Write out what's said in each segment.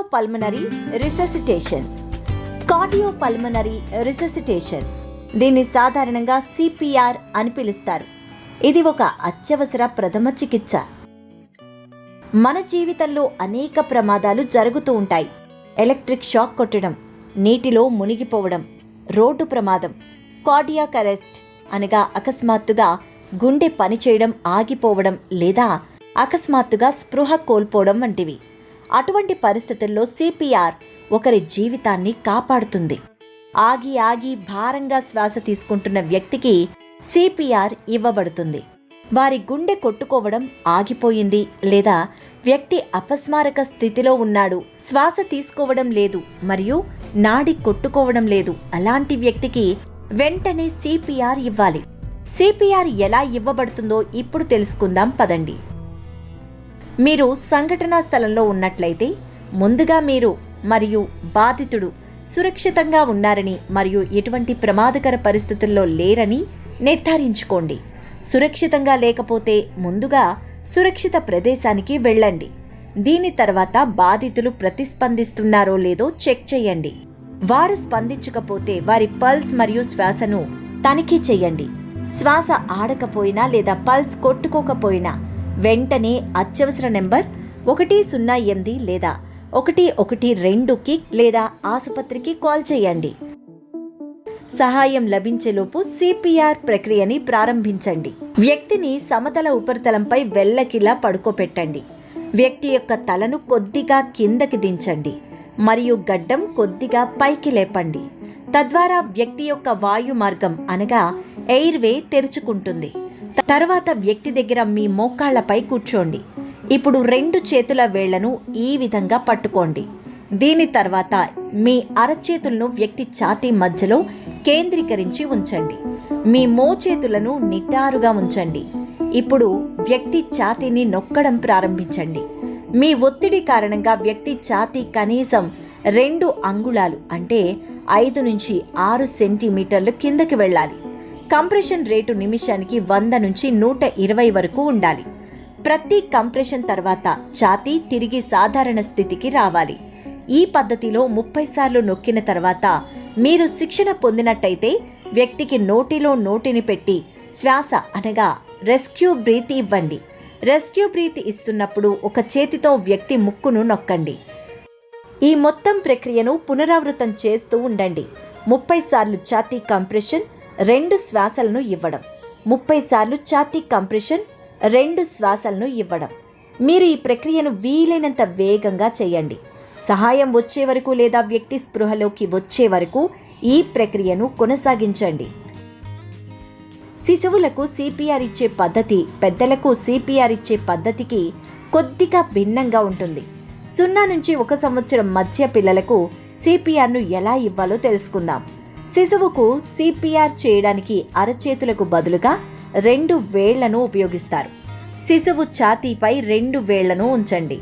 Cardiopulmonary resuscitation. Cardiopulmonary resuscitation, దీన్ని సాధారణంగా CPR అని పిలుస్తారు. ఇది ఒక అత్యవసర ప్రథమ చికిత్స. మన జీవితంలో అనేక ప్రమాదాలు జరుగుతూ ఉంటాయి. ఎలక్ట్రిక్ షాక్ కొట్టడం, నీటిలో మునిగిపోవడం, రోడ్డు ప్రమాదం, కార్డియాక్ అరెస్ట్ అనగా అకస్మాత్తుగా గుండె పనిచేయడం ఆగిపోవడం లేదా అకస్మాత్తుగా స్పృహ కోల్పోవడం వంటివి. అటువంటి పరిస్థితుల్లో సిపిఆర్ ఒకరి జీవితాన్ని కాపాడుతుంది. ఆగి ఆగి భారంగా శ్వాస తీసుకుంటున్న వ్యక్తికి సిపిఆర్ ఇవ్వబడుతుంది. వారి గుండె కొట్టుకోవడం ఆగిపోయింది లేదా వ్యక్తి అపస్మారక స్థితిలో ఉన్నాడు, శ్వాస తీసుకోవడం లేదు మరియు నాడి కొట్టుకోవడం లేదు, అలాంటి వ్యక్తికి వెంటనే సిపిఆర్ ఇవ్వాలి. సిపిఆర్ ఎలా ఇవ్వబడుతుందో ఇప్పుడు తెలుసుకుందాం పదండి. మీరు సంఘటనా స్థలంలో ఉన్నట్లయితే ముందుగా మీరు మరియు బాధితుడు సురక్షితంగా ఉన్నారని మరియు ఎటువంటి ప్రమాదకర పరిస్థితుల్లో లేరని నిర్ధారించుకోండి. సురక్షితంగా లేకపోతే ముందుగా సురక్షిత ప్రదేశానికి వెళ్ళండి. దీని తర్వాత బాధితులు ప్రతిస్పందిస్తున్నారో లేదో చెక్ చేయండి. వారు స్పందించకపోతే వారి పల్స్ మరియు శ్వాసను తనిఖీ చేయండి. శ్వాస ఆడకపోయినా లేదా పల్స్ కొట్టుకోకపోయినా వెంటనే అత్యవసర నెంబర్ 108 లేదా 112కి లేదా ఆసుపత్రికి కాల్ చేయండి. సహాయం లభించేలోపు సిపిఆర్ ప్రక్రియని ప్రారంభించండి. వ్యక్తిని సమతల ఉపరితలంపై వెల్లకిలా పడుకోపెట్టండి. వ్యక్తి యొక్క తలను కొద్దిగా కిందకి దించండి మరియు గడ్డం కొద్దిగా పైకి లేపండి. తద్వారా వ్యక్తి యొక్క వాయు మార్గం అనగా ఎయిర్వే తెరుచుకుంటుంది. తర్వాత వ్యక్తి దగ్గర మీ మోకాళ్లపై కూర్చోండి. ఇప్పుడు 2 చేతుల వేళ్లను ఈ విధంగా పట్టుకోండి. దీని తర్వాత మీ అరచేతులను వ్యక్తి ఛాతీ మధ్యలో కేంద్రీకరించి ఉంచండి. మీ మోచేతులను నిటారుగా ఉంచండి. ఇప్పుడు వ్యక్తి ఛాతీని నొక్కడం ప్రారంభించండి. మీ ఒత్తిడి కారణంగా వ్యక్తి ఛాతీ కనీసం 2 అంగుళాలు అంటే 5 నుంచి 6 సెంటీమీటర్లు కిందకి వెళ్ళాలి. కంప్రెషన్ రేటు నిమిషానికి 100 నుంచి 120 వరకు ఉండాలి. ప్రతి కంప్రెషన్ తర్వాత ఛాతీ తిరిగి సాధారణ స్థితికి రావాలి. ఈ పద్ధతిలో 30 సార్లు నొక్కిన తర్వాత మీరు శిక్షణ పొందినట్టయితే వ్యక్తికి నోటిలో నోటిని పెట్టి శ్వాస అనగా రెస్క్యూ బ్రీత్ ఇవ్వండి. రెస్క్యూ బ్రీత్ ఇస్తున్నప్పుడు ఒక చేతితో వ్యక్తి ముక్కును నొక్కండి. ఈ మొత్తం ప్రక్రియను పునరావృతం చేస్తూ ఉండండి. 30 సార్లు ఛాతీ కంప్రెషన్, 2 శ్వాసలను ఇవ్వడం. 30 సార్లు ఛాతీ కంప్రెషన్, 2 శ్వాసలను ఇవ్వడం. మీరు ఈ ప్రక్రియను వీలైనంత వేగంగా చేయండి. సహాయం వచ్చే వరకు లేదా వ్యక్తి స్పృహలోకి వచ్చే వరకు ఈ ప్రక్రియను కొనసాగించండి. శిశువులకు సిపిఆర్ ఇచ్చే పద్ధతి పెద్దలకు సిపిఆర్ ఇచ్చే పద్ధతికి కొద్దిగా భిన్నంగా ఉంటుంది. 0 నుంచి 1 సంవత్సరం మధ్య పిల్లలకు సిపిఆర్ను ఎలా ఇవ్వాలో తెలుసుకుందాం. శిశువుకు సిపిఆర్ చేయడానికి అరచేతులకు బదులుగా 2 వేళ్లను ఉపయోగిస్తారు. శిశువు ఛాతీపై 2 వేళ్లను ఉంచండి.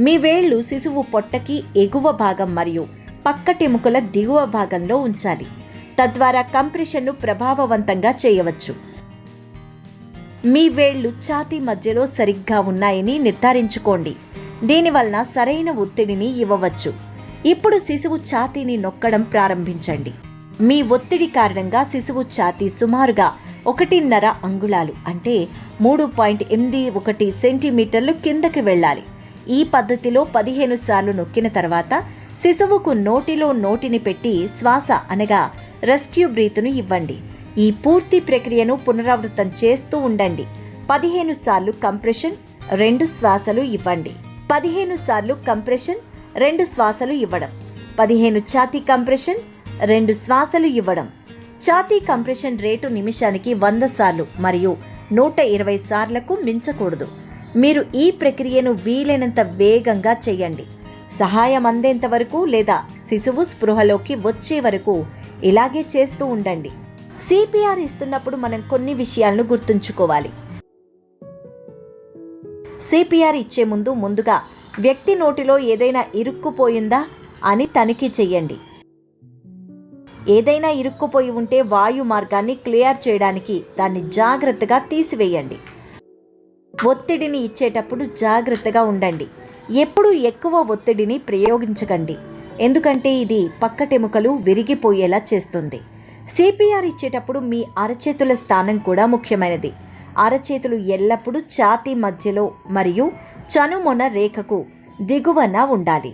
మీ వేళ్లు శిశువు పొట్టకి ఎగువ భాగం మరియు పక్కటెముకల దిగువ భాగంలో ఉంచాలి. తద్వారా కంప్రెషన్ను ప్రభావవంతంగా చేయవచ్చు. మీ వేళ్లు ఛాతీ మధ్యలో సరిగ్గా ఉన్నాయని నిర్ధారించుకోండి. దీనివలన సరైన ఒత్తిడిని ఇవ్వవచ్చు. ఇప్పుడు శిశువు ఛాతీని నొక్కడం ప్రారంభించండి. మీ ఒత్తిడి కారణంగా శిశువు ఛాతీ సుమారుగా 1.5 అంగుళాలు అంటే 3.81 సెంటీమీటర్లు కిందకి వెళ్ళాలి. ఈ పద్ధతిలో 15 సార్లు నొక్కిన తర్వాత శిశువుకు నోటిలో నోటిని పెట్టి శ్వాస అనగా రెస్క్యూ బ్రీత్ను ఇవ్వండి. ఈ పూర్తి ప్రక్రియను పునరావృతం చేస్తూ ఉండండి. 15 సార్లు కంప్రెషన్, 2 శ్వాసలు ఇవ్వండి. 15 సార్లు కంప్రెషన్, 2 శ్వాసలు ఇవ్వడం. 15 ఛాతీ కంప్రెషన్, 2 శ్వాసలు ఇవ్వడం. ఛాతీ కంప్రెషన్ రేటు నిమిషానికి 100 సార్లు మరియు 120 సార్లకు మించకూడదు. మీరు ఈ ప్రక్రియను వీలైనంత వేగంగా చేయండి. సహాయం అందేంత వరకు లేదా శిశువు స్పృహలోకి వచ్చే వరకు ఇలాగే చేస్తూ ఉండండి. సిపిఆర్ ఇస్తున్నప్పుడు మనం కొన్ని విషయాలను గుర్తుంచుకోవాలి. సిపిఆర్ ఇచ్చే ముందుగా వ్యక్తి నోటిలో ఏదైనా ఇరుక్కుపోయిందా అని తనిఖీ చెయ్యండి. ఏదైనా ఇరుక్కుపోయి ఉంటే వాయు మార్గాన్ని క్లియర్ చేయడానికి దాన్ని జాగ్రత్తగా తీసివేయండి. ఒత్తిడిని ఇచ్చేటప్పుడు జాగ్రత్తగా ఉండండి. ఎప్పుడూ ఎక్కువ ఒత్తిడిని ప్రయోగించకండి, ఎందుకంటే ఇది పక్కటెముకలు విరిగిపోయేలా చేస్తుంది. సిపిఆర్ ఇచ్చేటప్పుడు మీ అరచేతుల స్థానం కూడా ముఖ్యమైనది. అరచేతులు ఎల్లప్పుడూ ఛాతీ మధ్యలో మరియు చనుమొన రేఖకు దిగువన ఉండాలి.